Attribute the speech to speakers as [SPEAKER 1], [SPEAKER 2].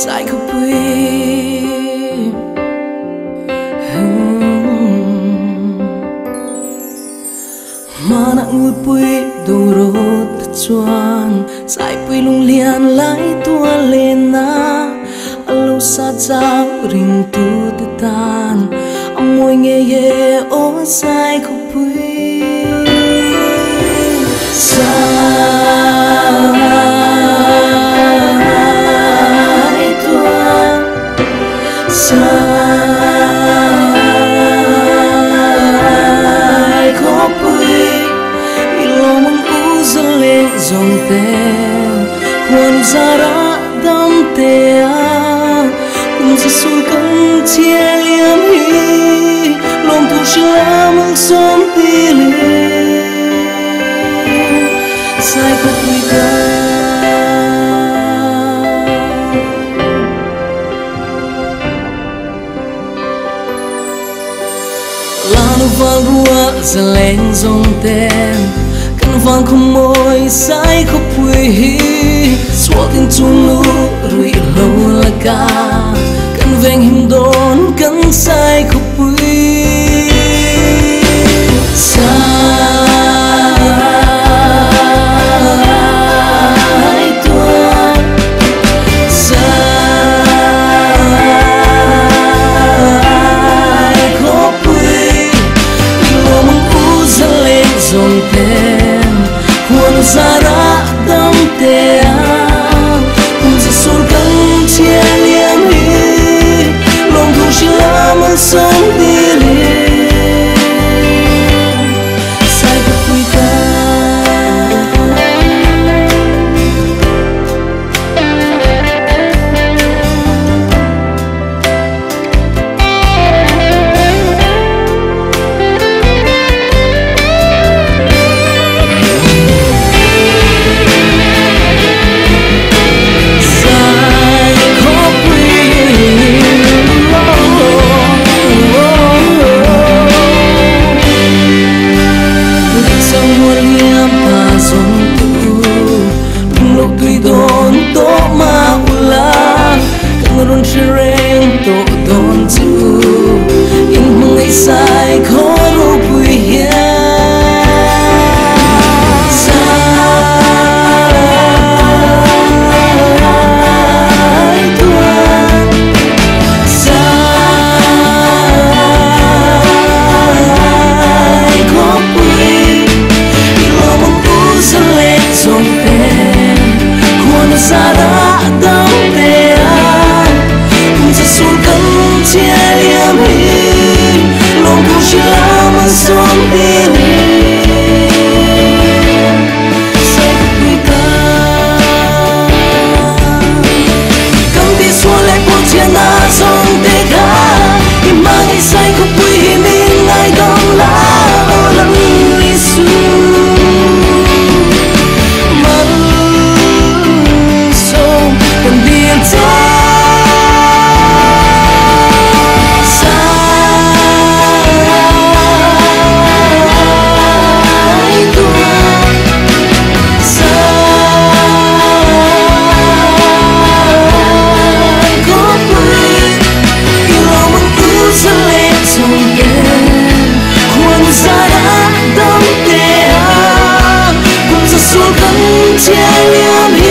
[SPEAKER 1] sai khóc bụi mà nặng ngồi bụi đồ rốt chuan sai bụi lung lian lại tua lên na alo sa chao ring tu te tan amoi nghe ye o sai khóc bụi sai khóc bụi ilo mang uzale dòng tên khuôn ra ra đam te cùng ra sul căng chia liam hi lòng thu shila mang som ti li sai khóc bụi ca lanu vang rua za lên dòng tên căn vang không môi sai khóc bụi hi xóa tiếng chung lu rui lâu là ca căn vang him đón căn sai khóc bụi dòng tên khuôn ra ra đam te cùng ra sul căng chia liam hi lòng thu shila mang som ti li sai khóc bụi ca run shireng to don tu in mong ai sai khoro bụi hiền chia liam hi